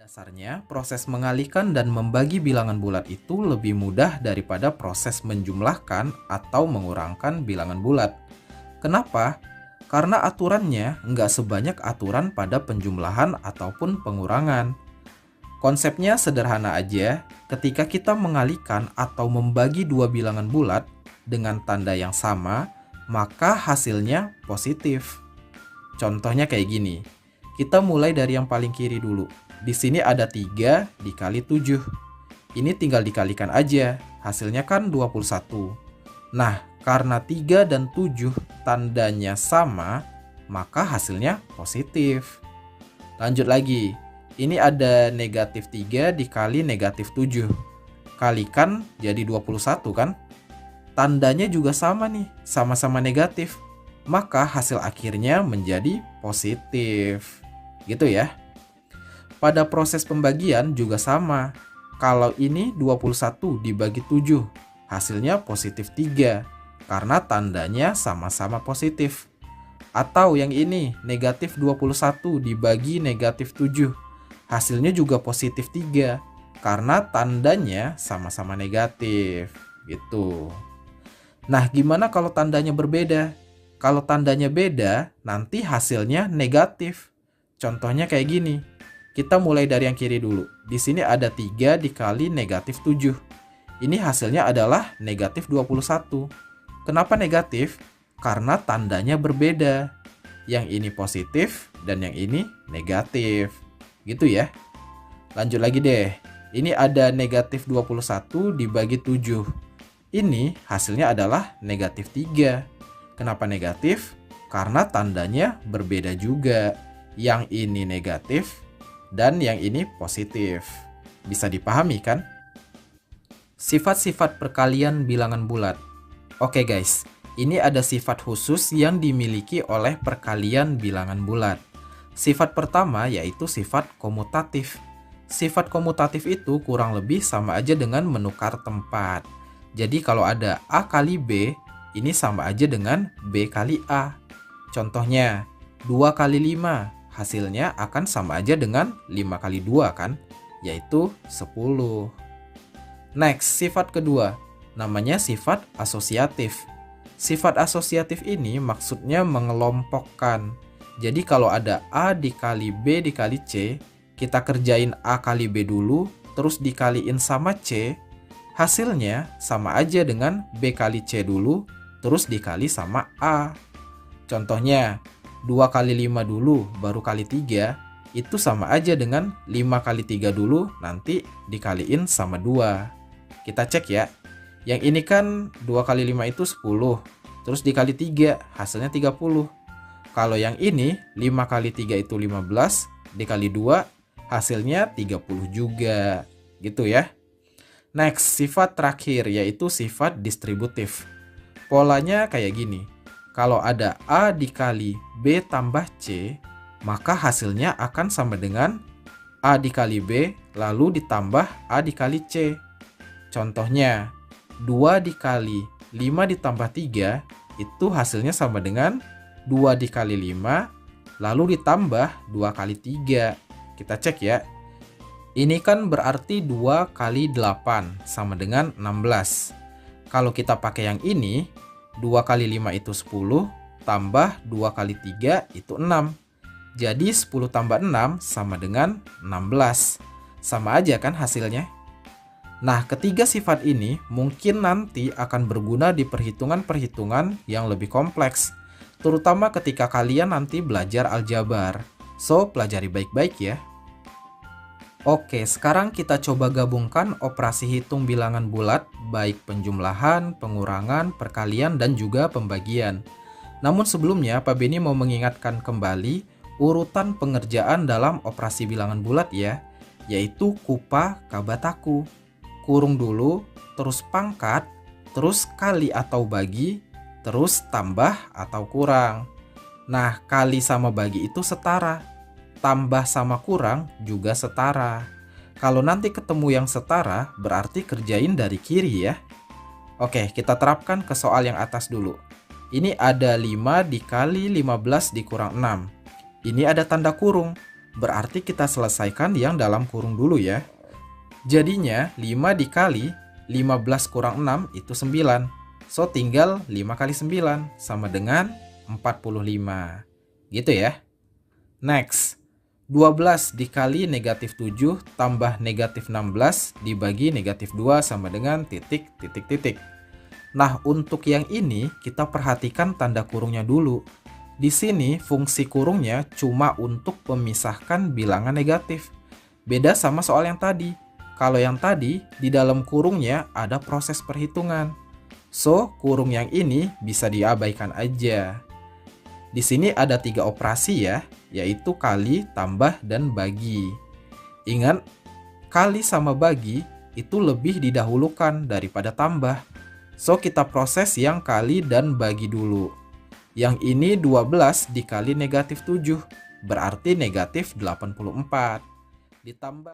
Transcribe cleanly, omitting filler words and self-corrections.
Dasarnya, proses mengalihkan dan membagi bilangan bulat itu lebih mudah daripada proses menjumlahkan atau mengurangkan bilangan bulat. Kenapa? Karena aturannya nggak sebanyak aturan pada penjumlahan ataupun pengurangan. Konsepnya sederhana aja, ketika kita mengalihkan atau membagi dua bilangan bulat dengan tanda yang sama, maka hasilnya positif. Contohnya kayak gini, kita mulai dari yang paling kiri dulu. Di sini ada 3 dikali 7. Ini tinggal dikalikan aja, hasilnya kan 21. Nah, karena 3 dan 7 tandanya sama, maka hasilnya positif. Lanjut lagi, ini ada negatif 3 dikali negatif 7. Kalikan jadi 21 kan? Tandanya juga sama nih, sama-sama negatif. Maka hasil akhirnya menjadi positif. Gitu ya. Pada proses pembagian juga sama. Kalau ini 21 dibagi 7, hasilnya positif 3 karena tandanya sama-sama positif. Atau yang ini negatif 21 dibagi negatif 7, hasilnya juga positif 3 karena tandanya sama-sama negatif. Gitu. Nah, gimana kalau tandanya berbeda? Kalau tandanya beda, nanti hasilnya negatif. Contohnya kayak gini. Kita mulai dari yang kiri dulu. Di sini ada 3 dikali negatif 7. Ini hasilnya adalah negatif 21. Kenapa negatif? Karena tandanya berbeda. Yang ini positif dan yang ini negatif. Gitu ya. Lanjut lagi deh. Ini ada negatif 21 dibagi 7. Ini hasilnya adalah negatif 3. Kenapa negatif? Karena tandanya berbeda juga. Yang ini negatif dan yang ini positif. Bisa dipahami kan? Sifat-sifat perkalian bilangan bulat. Oke guys, ini ada sifat khusus yang dimiliki oleh perkalian bilangan bulat. Sifat pertama yaitu sifat komutatif. Sifat komutatif itu kurang lebih sama aja dengan menukar tempat. Jadi kalau ada A kali B, ini sama aja dengan B kali A. Contohnya, 2 kali 5. Hasilnya akan sama aja dengan 5 kali 2 kan, yaitu 10. Next, sifat kedua, namanya sifat asosiatif. Sifat asosiatif ini maksudnya mengelompokkan. Jadi kalau ada A dikali B dikali C, kita kerjain A kali B dulu, terus dikaliin sama C, hasilnya sama aja dengan B kali C dulu, terus dikali sama A. Contohnya, 2 kali 5 dulu, baru kali 3, itu sama aja dengan 5 kali 3 dulu, nanti dikaliin sama 2. Kita cek ya. Yang ini kan 2 kali 5 itu 10, terus dikali 3, hasilnya 30. Kalau yang ini, 5 kali 3 itu 15, dikali 2, hasilnya 30 juga. Gitu ya. Next, sifat terakhir yaitu sifat distributif. Polanya kayak gini. Kalau ada A dikali B tambah C, maka hasilnya akan sama dengan A dikali B, lalu ditambah A dikali C. Contohnya, 2 dikali 5 ditambah 3, itu hasilnya sama dengan 2 dikali 5, lalu ditambah 2 kali 3. Kita cek ya. Ini kan berarti 2 kali 8 sama dengan 16. Kalau kita pakai yang ini, 2 kali 5 itu 10, tambah 2 kali 3 itu 6. Jadi 10 tambah 6 sama dengan 16. Sama aja kan hasilnya? Nah, ketiga sifat ini mungkin nanti akan berguna di perhitungan-perhitungan yang lebih kompleks. Terutama ketika kalian nanti belajar aljabar. So, pelajari baik-baik ya. Oke, sekarang kita coba gabungkan operasi hitung bilangan bulat, baik penjumlahan, pengurangan, perkalian, dan juga pembagian. Namun sebelumnya, Pak Beni mau mengingatkan kembali urutan pengerjaan dalam operasi bilangan bulat ya, yaitu kupa kabataku. Kurung dulu, terus pangkat, terus kali atau bagi, terus tambah atau kurang. Nah, kali sama bagi itu setara. Tambah sama kurang juga setara. Kalau nanti ketemu yang setara, berarti kerjain dari kiri ya. Oke, kita terapkan ke soal yang atas dulu. Ini ada 5 dikali 15 dikurang 6. Ini ada tanda kurung. Berarti kita selesaikan yang dalam kurung dulu ya. Jadinya 5 dikali 15 kurang 6 itu 9. So tinggal 5 kali 9 sama dengan 45. Gitu ya. Next, 12 dikali negatif 7 tambah negatif 16 dibagi negatif 2 sama dengan titik, titik, titik. Nah, untuk yang ini kita perhatikan tanda kurungnya dulu. Di sini fungsi kurungnya cuma untuk memisahkan bilangan negatif. Beda sama soal yang tadi. Kalau yang tadi di dalam kurungnya ada proses perhitungan. So, kurung yang ini bisa diabaikan aja. Di sini ada 3 operasi ya, yaitu kali, tambah, dan bagi. Ingat, kali sama bagi itu lebih didahulukan daripada tambah. So, kita proses yang kali dan bagi dulu. Yang ini 12 dikali negatif 7, berarti negatif 84. Ditambah